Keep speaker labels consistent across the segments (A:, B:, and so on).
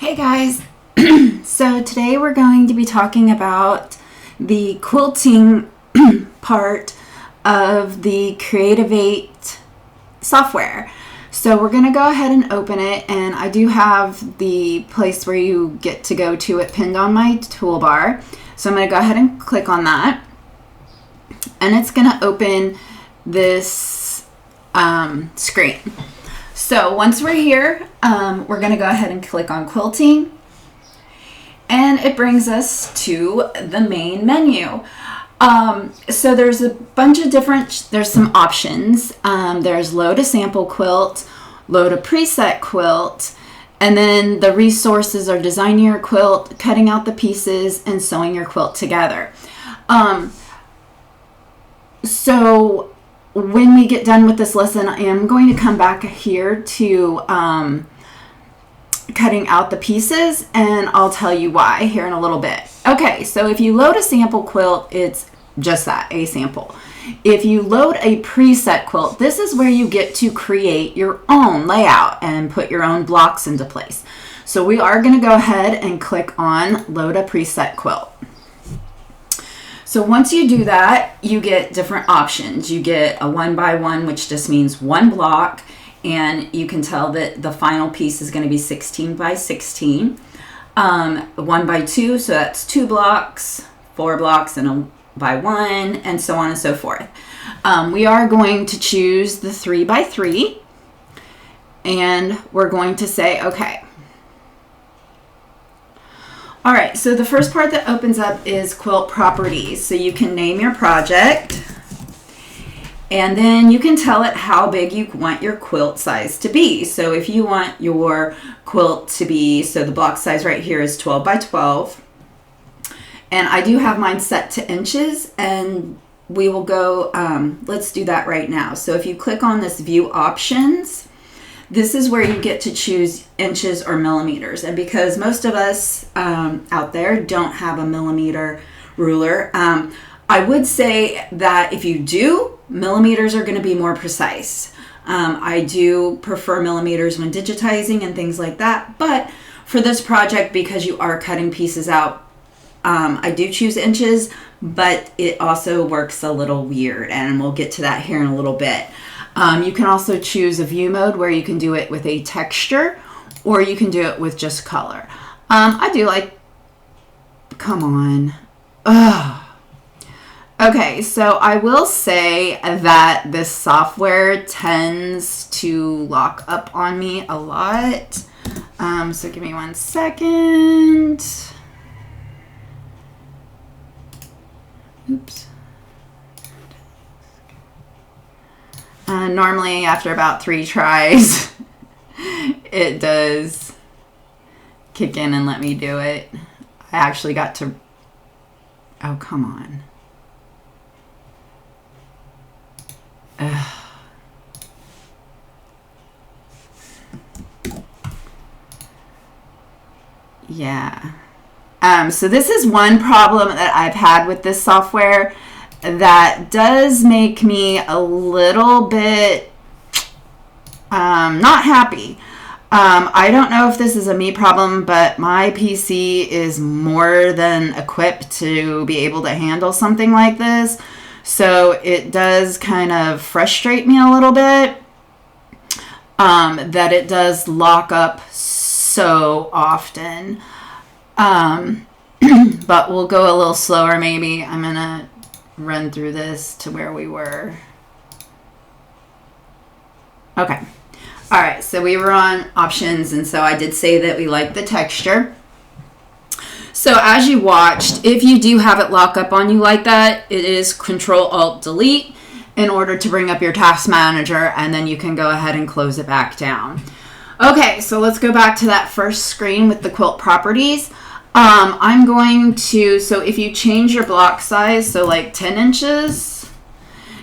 A: Hey guys, so today we're going to be talking about the quilting part of the Creativate software. So we're going to go ahead and open it, and I do have the place where you get to go to it pinned on my toolbar. So I'm going to go ahead and click on that, and it's going to open this screen. So once we're here, we're going to go ahead and click on quilting, and it brings us to the main menu. So there's a bunch of there's some options. There's load a sample quilt, load a preset quilt, and then the resources are designing your quilt, cutting out the pieces, and sewing your quilt together. So when we get done with this lesson, I am going to come back here to cutting out the pieces, and I'll tell you why here in a little bit. Okay, so if you load a sample quilt, it's just that, a sample. If you load a preset quilt, this is where you get to create your own layout and put your own blocks into place. So we are going to go ahead and click on load a preset quilt. So once you do that, you get different options. You get a 1x1, which just means one block, and you can tell that the final piece is going to be 16 by 16. 1x2, so that's 2 blocks, 4 blocks, and a by 1, and so on and so forth. We are going to choose the 3x3, and we're going to say okay. All right, so the first part that opens up is quilt properties. So you can name your project, and then you can tell it how big you want your quilt size to be. So if you want your quilt to be, so the block size right here is 12 by 12. And I do have mine set to inches, and we will go, let's do that right now. So if you click on this view options, this is where you get to choose inches or millimeters. And because most of us out there don't have a millimeter ruler, I would say that if you do, millimeters are going to be more precise. I do prefer millimeters when digitizing and things like that. But for this project, because you are cutting pieces out, I do choose inches, but it also works a little weird, and we'll get to that here in a little bit. You can also choose a view mode where you can do it with a texture, or you can do it with just color. I do like, come on. Ugh. Okay, so I will say that this software tends to lock up on me a lot. So give me 1 second. Oops. Normally after about 3 tries, it does kick in and let me do it. I actually got to, oh, come on. Ugh. Yeah. So this is one problem that I've had with this software that does make me a little bit not happy. I don't know if this is a me problem, but my PC is more than equipped to be able to handle something like this. So it does kind of frustrate me a little bit that it does lock up so often. But we'll go a little slower maybe. I'm going to run through this to where we were. Okay. All right, so we were on options, and so I did say that we like the texture. So as you watched, if you do have it lock up on you like that, it is Control-Alt-Delete in order to bring up your task manager, and then you can go ahead and close it back down. Okay, so let's go back to that first screen with the quilt properties. I'm going to, so if you change your block size, so like 10 inches,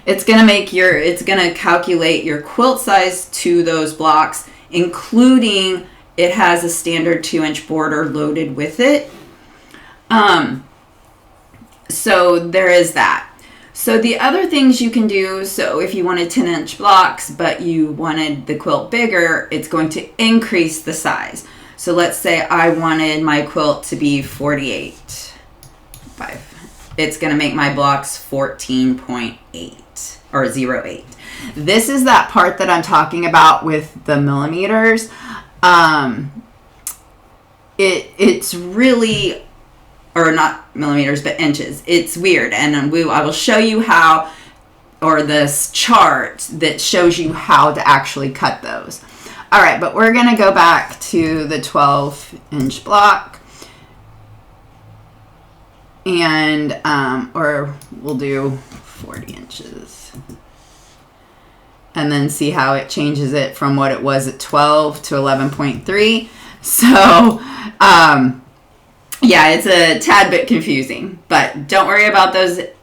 A: it's going to calculate your quilt size to those blocks, including it has a standard 2-inch border loaded with it. So there is that. So the other things you can do, so if you wanted 10-inch blocks, but you wanted the quilt bigger, it's going to increase the size. So let's say I wanted my quilt to be 48. It's going to make my blocks 14.8 or 0.8. This is that part that I'm talking about with the millimeters. It's really, or not millimeters, but inches. It's weird. And I will show you how, or this chart that shows you how to actually cut those. All right, but we're going to go back to the 12-inch block. And, or we'll do 40 inches. And then see how it changes it from what it was at 12 to 11.3. So, yeah, it's a tad bit confusing. But don't worry about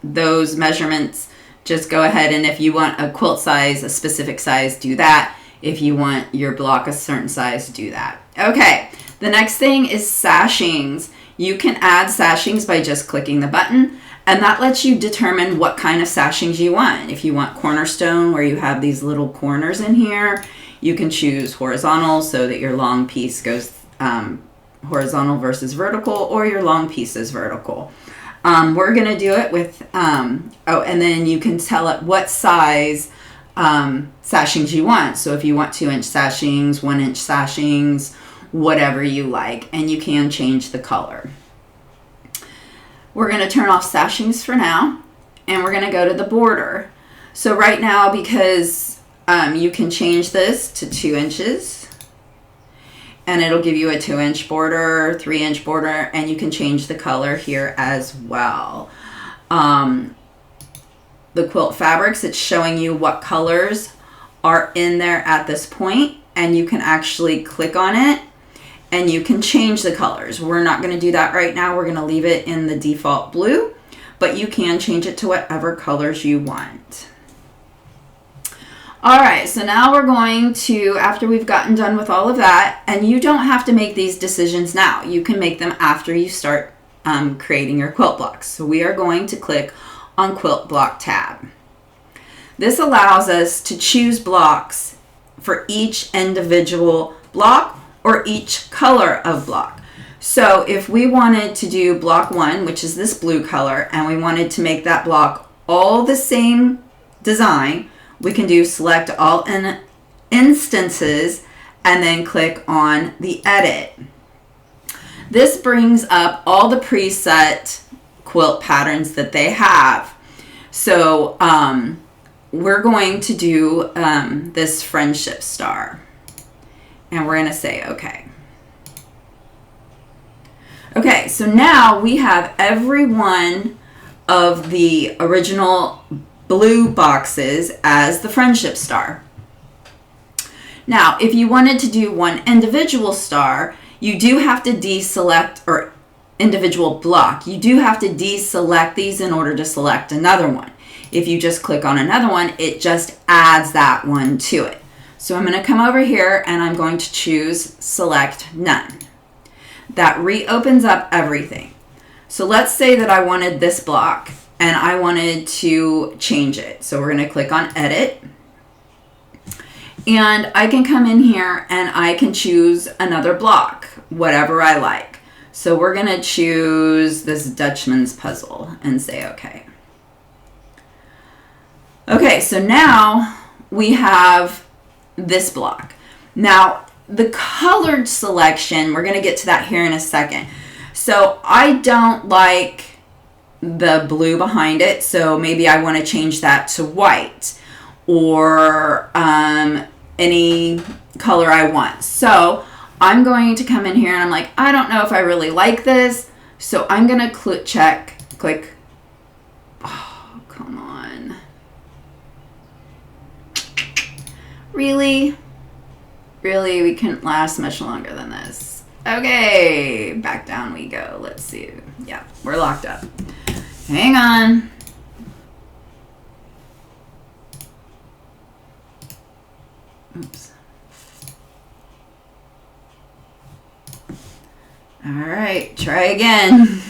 A: those measurements. Just go ahead, and if you want a quilt size, a specific size, do that. If you want your block a certain size, do that. Okay, the next thing is sashings. You can add sashings by just clicking the button, and that lets you determine what kind of sashings you want. If you want cornerstone, where you have these little corners in here, you can choose horizontal so that your long piece goes horizontal versus vertical, or your long piece is vertical. We're going to do it with, and then you can tell it what size sashings you want. So if you want 2-inch sashings, 1-inch sashings, whatever you like, and you can change the color. We're going to turn off sashings for now, and we're going to go to the border. So right now, because you can change this to 2 inches, and it'll give you a 2-inch border, 3-inch border, and you can change the color here as well. The quilt fabrics, it's showing you what colors are in there at this point, and you can actually click on it and you can change the colors. We're not going to do that right now. We're going to leave it in the default blue, but you can change it to whatever colors you want. All right, so now we're going to, after we've gotten done with all of that, and you don't have to make these decisions now. You can make them after you start creating your quilt blocks. So we are going to click on Quilt Block tab. This allows us to choose blocks for each individual block or each color of block. So if we wanted to do block 1, which is this blue color, and we wanted to make that block all the same design, we can do select all instances and then click on the edit. This brings up all the preset quilt patterns that they have. So we're going to do this friendship star, and we're going to say okay. Okay, so now we have every one of the original blue boxes as the friendship star. Now, if you wanted to do one individual star, you do have to deselect, or individual block, you do have to deselect these in order to select another one. If you just click on another one, it just adds that one to it. So I'm going to come over here and I'm going to choose select none. That reopens up everything. So let's say that I wanted this block and I wanted to change it. So we're going to click on edit, and I can come in here and I can choose another block, whatever I like. So we're going to choose this Dutchman's puzzle and say okay. Okay, so now we have this block. Now, the colored selection, we're going to get to that here in a second. So I don't like the blue behind it, so maybe I want to change that to white, or any color I want. So I'm going to come in here and I'm like, I don't know if I really like this, so I'm going to click, oh, come on. Really? Really, we couldn't last much longer than this. Okay, back down we go. Let's see. Yeah, we're locked up. Hang on. Oops. All right, try again.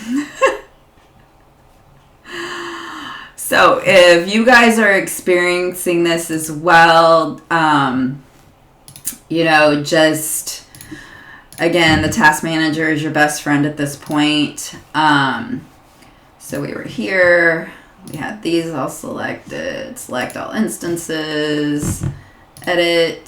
A: So if you guys are experiencing this as well, you know, just Again, the task manager is your best friend at this point. So we were here. We had these all selected. Select all instances. Edit.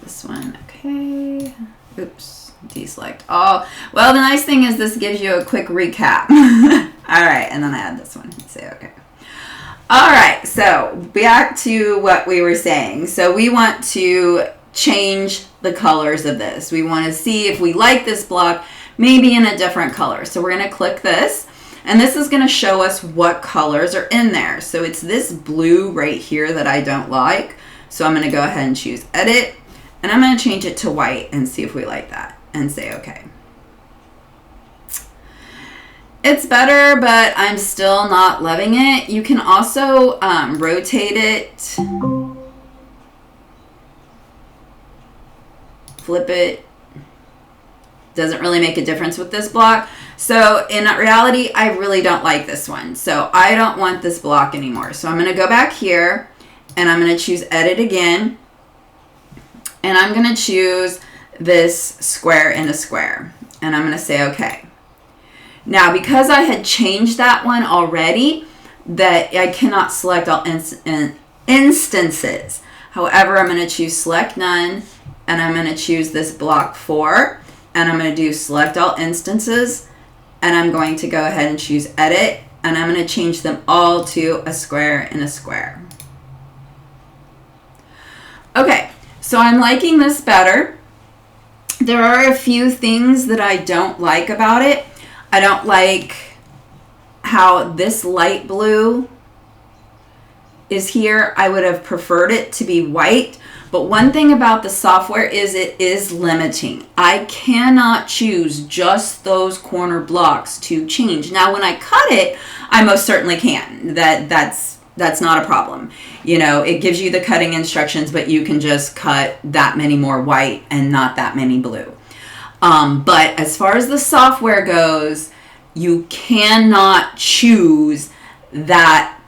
A: This one. Okay. Oops. Deselect all. Well, the nice thing is this gives you a quick recap. All right. And then I add this one. Say okay. All right. So back to what we were saying. So we want to change the colors of this. We want to see if we like this block maybe in a different color. So we're going to click this, and this is going to show us what colors are in there. So it's this blue right here that I don't like. So I'm going to go ahead and choose edit, and I'm going to change it to white and see if we like that and say okay. It's better, but I'm still not loving it. You can also rotate it, flip it. Doesn't really make a difference with this block. So in reality, I really don't like this one. So I don't want this block anymore. So I'm going to go back here, and I'm going to choose edit again. And I'm going to choose this square in a square. And I'm going to say okay. Now, because I had changed that one already, that I cannot select all instances. However, I'm going to choose select none, and I'm going to choose this block 4, and I'm going to do select all instances, and I'm going to go ahead and choose edit, and I'm going to change them all to a square in a square. Okay, so I'm liking this better. There are a few things that I don't like about it. I don't like how this light blue is here. I would have preferred it to be white. But one thing about the software is it is limiting. I cannot choose just those corner blocks to change. Now, when I cut it, I most certainly can. That's not a problem. You know, it gives you the cutting instructions, but you can just cut that many more white and not that many blue. But as far as the software goes, you cannot choose that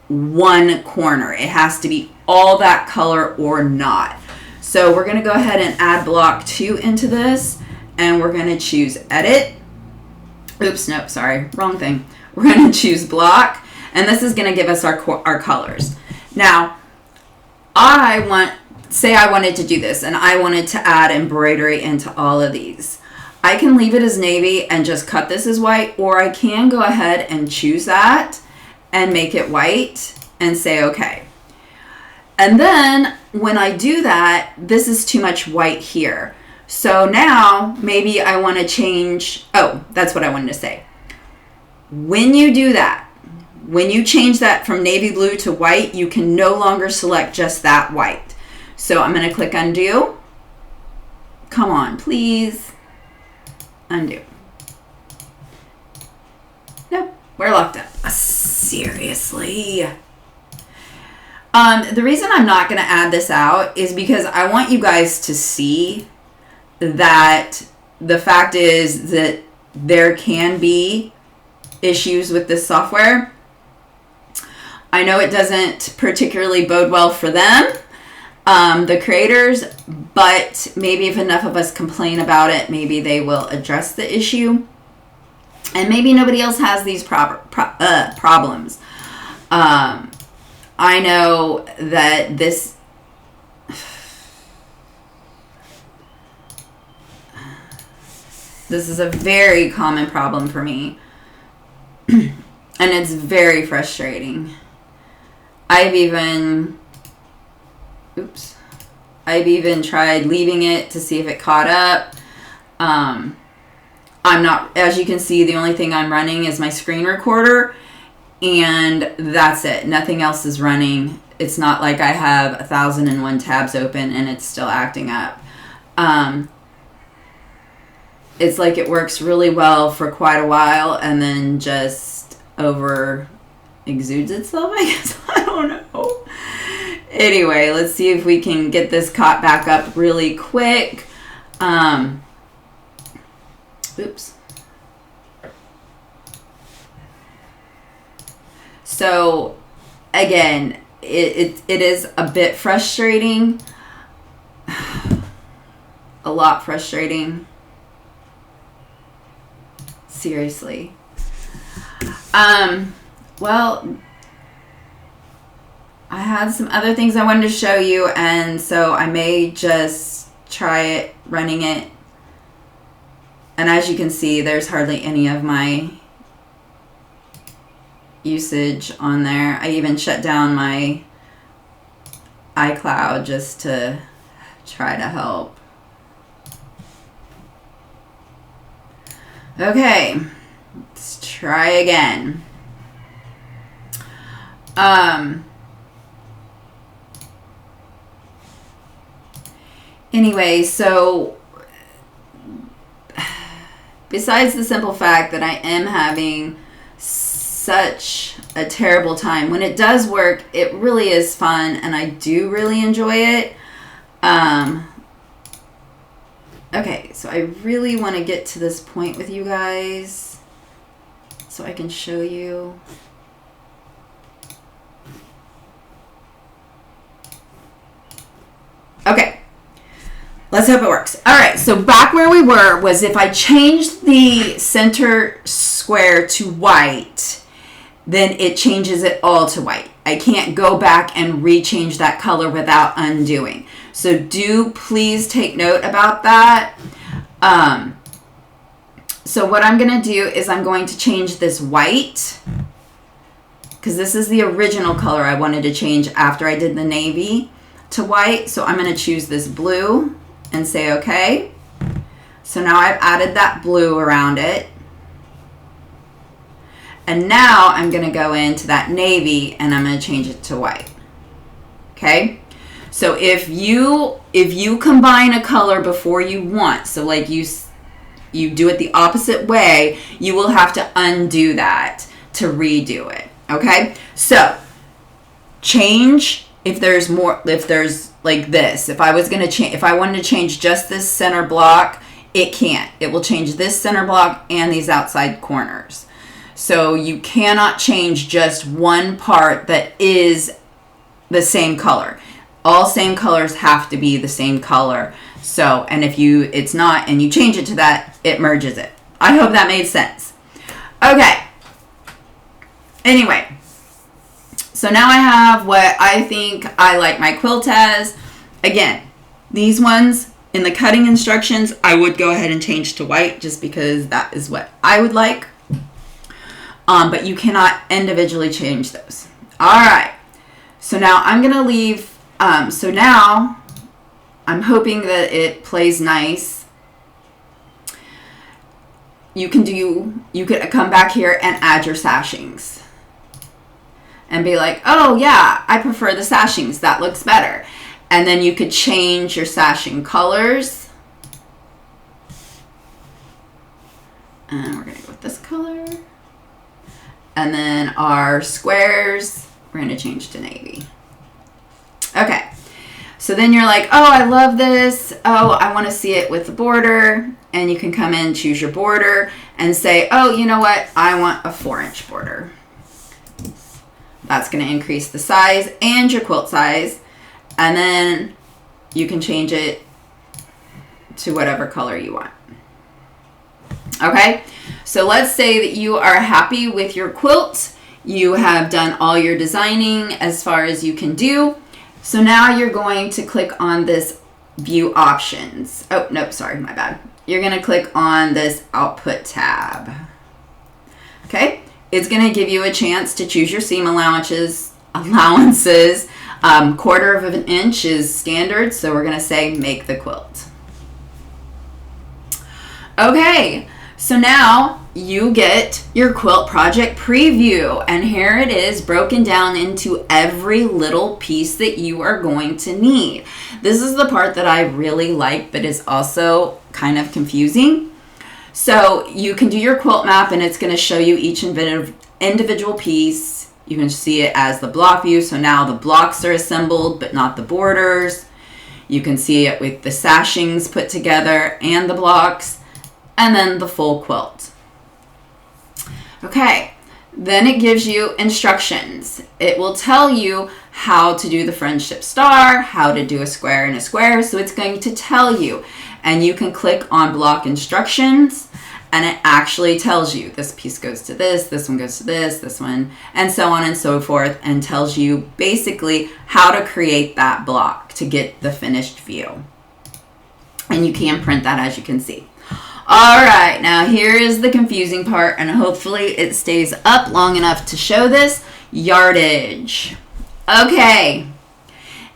A: one corner. It has to be all that color or not. So we're going to go ahead and add block 2 into this, and we're going to choose edit. Oops, nope, sorry, wrong thing. We're going to choose block, and this is going to give us our colors. Now, say I wanted to do this, and I wanted to add embroidery into all of these. I can leave it as navy and just cut this as white, or I can go ahead and choose that and make it white and say okay. And then when I do that, this is too much white here. So now maybe I want to change, oh, that's what I wanted to say. When you do that, when you change that from navy blue to white, you can no longer select just that white. So I'm going to click undo. Come on, please. Undo. Nope, we're locked up. Seriously. The reason I'm not going to add this out is because I want you guys to see that the fact is that there can be issues with this software. I know it doesn't particularly bode well for them, the creators, but maybe if enough of us complain about it, maybe they will address the issue. And maybe nobody else has these problems. I know that this is a very common problem for me. And it's very frustrating. I've even tried leaving it to see if it caught up. I'm not, as you can see, the only thing I'm running is my screen recorder, and that's it. Nothing else is running. It's not like I have 1,001 tabs open and it's still acting up. It's like it works really well for quite a while and then just over exudes itself, I guess. I don't know. Anyway, let's see if we can get this caught back up really quick. Oops. So again, it is a bit frustrating. A a lot frustrating. Seriously. Well, I had some other things I wanted to show you, and so I may just try it, running it. And as you can see, there's hardly any of my usage on there. I even shut down my iCloud just to try to help. Okay, let's try again. Anyway, so besides the simple fact that I am having such a terrible time, when it does work, it really is fun and I do really enjoy it. Okay, so I really want to get to this point with you guys so I can show you. Okay, let's hope it works. All right, so back where we were was if I changed the center square to white, then it changes it all to white. I can't go back and rechange that color without undoing. So do please take note about that. So what I'm going to do is I'm going to change this white, because this is the original color I wanted to change after I did the navy, to white. So I'm going to choose this blue and say okay. So now I've added that blue around it. And now I'm going to go into that navy and I'm going to change it to white. Okay? So if you combine a color before you want, so like you do it the opposite way, you will have to undo that to redo it. Okay? So change if there's like this. If I wanted to change just this center block, it can't. It will change this center block and these outside corners. So you cannot change just one part that is the same color. All same colors have to be the same color. So, and if it's not and you change it to that, it merges it. I hope that made sense. Okay. Anyway, so now I have what I think I like my quilt as. Again, these ones in the cutting instructions, I would go ahead and change to white just because that is what I would like. But you cannot individually change those. All right. So now I'm going to leave. So now I'm hoping that it plays nice. You could come back here and add your sashings. And be like, oh yeah, I prefer the sashings. That looks better. And then you could change your sashing colors. And we're going to go with this color. And then our squares, we're going to change to navy. Okay. So then you're like, oh, I love this. Oh, I want to see it with the border. And you can come in, choose your border, and say, oh, you know what? I want a 4-inch border. That's going to increase the size and your quilt size. And then you can change it to whatever color you want. Okay, so let's say that you are happy with your quilt. You have done all your designing as far as you can do. So now you're going to click on this view options. Oh, no, sorry, my bad. You're going to click on this output tab. Okay, it's going to give you a chance to choose your seam allowances. 1/4 of an inch is standard, so we're going to say make the quilt. Okay, so now you get your quilt project preview, and here it is broken down into every little piece that you are going to need. This is the part that I really like, but is also kind of confusing. So you can do your quilt map, and it's going to show you each individual piece. You can see it as the block view, so now the blocks are assembled, but not the borders. You can see it with the sashings put together and the blocks, and then the full quilt. Okay, then it gives you instructions. It will tell you how to do the friendship star, how to do a square and a square, so it's going to tell you. and you can click on block instructions, and it actually tells you this piece goes to this one goes to this one, and so on and so forth, and tells you basically how to create that block to get the finished view. And you can print that, as you can see. All right, now here is the confusing part, and hopefully it stays up long enough to show this. Yardage. Okay,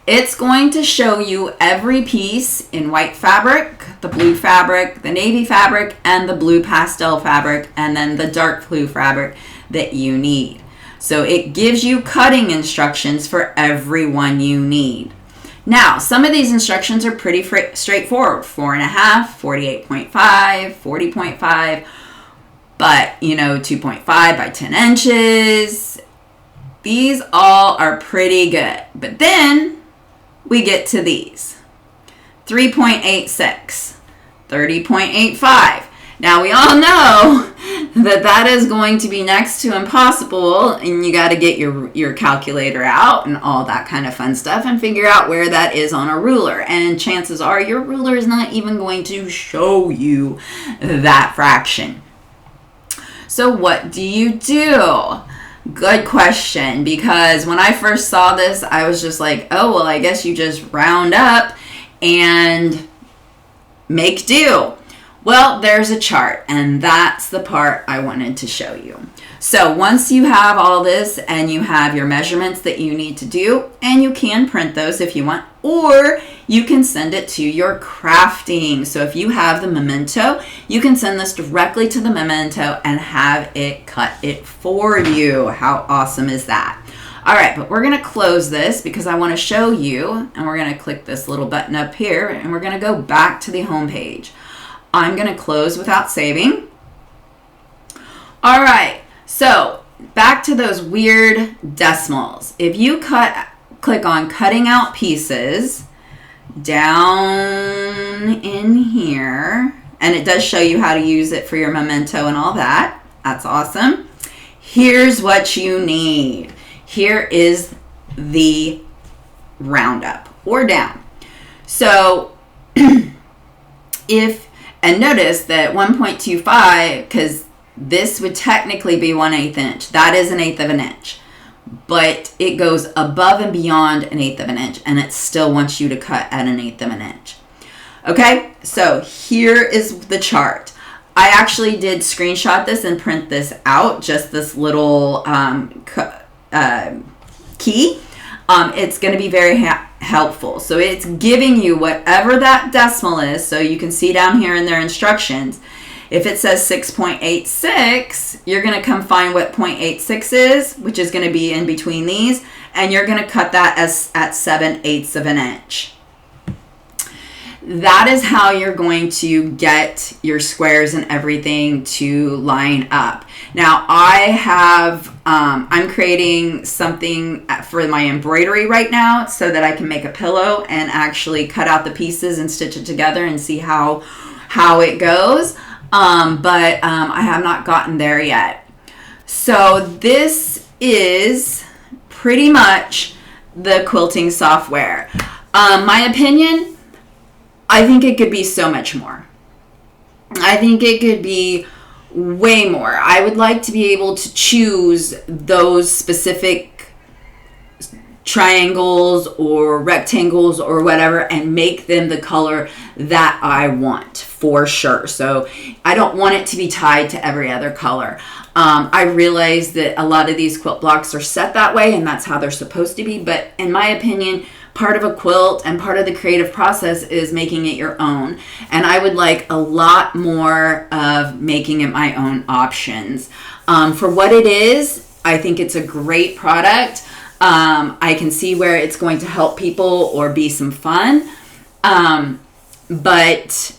A: it's going to show you every piece in white fabric, the blue fabric, the navy fabric, and the blue pastel fabric, and then the dark blue fabric that you need. So it gives you cutting instructions for every one you need. Now, some of these instructions are pretty straightforward. 4.5, 48.5, 40.5, but 2.5 by 10 inches. These all are pretty good. But then we get to these. 3.86, 30.85. Now, we all know that is going to be next to impossible, and you got to get your calculator out and all that kind of fun stuff and figure out where that is on a ruler. And chances are your ruler is not even going to show you that fraction. So what do you do? Good question, because when I first saw this, I was just like, oh, well, I guess you just round up and make do. Well, there's a chart, and that's the part I wanted to show you. So once you have all this and you have your measurements that you need to do, and you can print those if you want, or you can send it to your crafting. So if you have the memento, you can send this directly to the memento and have it cut it for you. How awesome is that? All right, but we're going to close this because I want to show you, and we're going to click this little button up here, and we're going to go back to the home page. I'm going to close without saving. All right, so back to those weird decimals. If you click on cutting out pieces down in here, and it does show you how to use it for your memento and all that. That's awesome. Here's what you need. Here is the roundup or down. So and notice that 1.25, because this would technically be 1/8 inch. That is 1/8 of an inch. But it goes above and beyond 1/8 of an inch, and it still wants you to cut at 1/8 of an inch. Okay, so here is the chart. I actually did screenshot this and print this out, just this little key. It's going to be very helpful. So it's giving you whatever that decimal is. So you can see down here in their instructions, if it says 6.86, you're going to come find what 0.86 is, which is going to be in between these, and you're going to cut that at 7/8 of an inch. That is how you're going to get your squares and everything to line up. Now I'm creating something for my embroidery right now so that I can make a pillow and actually cut out the pieces and stitch it together and see how it goes. But I have not gotten there yet. So this is pretty much the quilting software. My opinion, I think it could be so much more. I think it could be way more. I would like to be able to choose those specific triangles or rectangles or whatever and make them the color that I want for sure. So I don't want it to be tied to every other color. I realize that a lot of these quilt blocks are set that way and that's how they're supposed to be, but in my opinion, part of a quilt and part of the creative process is making it your own. And I would like a lot more of making it my own options. For what it is, I think it's a great product. I can see where it's going to help people or be some fun. But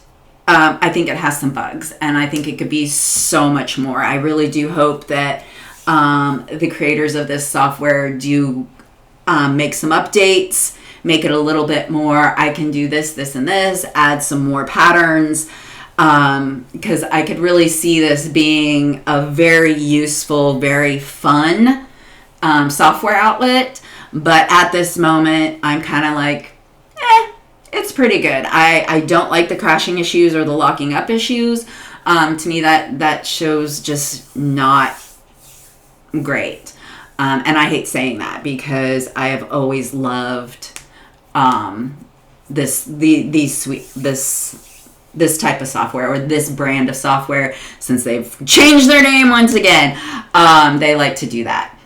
A: I think it has some bugs and I think it could be so much more. I really do hope that the creators of this software do make some updates, make it a little bit more, I can do this, this, and this, add some more patterns, because I could really see this being a very useful, very fun software outlet. But at this moment, I'm kind of like, It's pretty good. I don't like the crashing issues or the locking up issues. To me, that shows just not great. And I hate saying that because I have always loved this type of software, or this brand of software, since they've changed their name once again. They like to do that.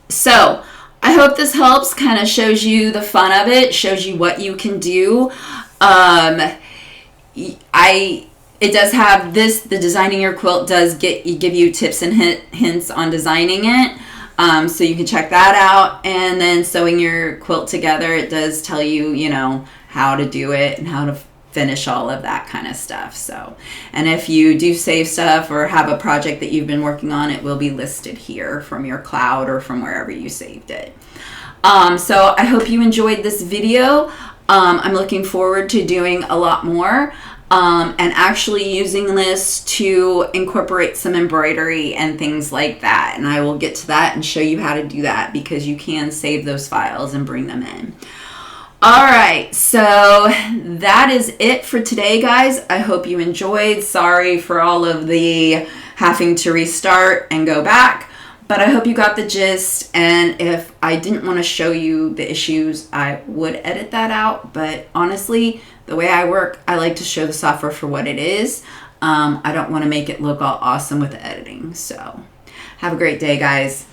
A: So I hope this helps, kind of shows you the fun of it, shows you what you can do. It does have this, the Designing Your Quilt does give you tips and hints on designing it. So you can check that out. And then Sewing Your Quilt Together, it does tell you, you know, how to do it and how to finish all of that kind of stuff. So, and if you do save stuff or have a project that you've been working on, it will be listed here from your cloud or from wherever you saved it. So I hope you enjoyed this video. I'm looking forward to doing a lot more. And actually using this to incorporate some embroidery and things like that. And I will get to that and show you how to do that, because you can save those files and bring them in. All right, so that is it for today, guys. I hope you enjoyed. Sorry for all of the having to restart and go back, but I hope you got the gist. And if I didn't want to show you the issues, I would edit that out. But honestly, the way I work, I like to show the software for what it is. I don't want to make it look all awesome with the editing. So have a great day, guys.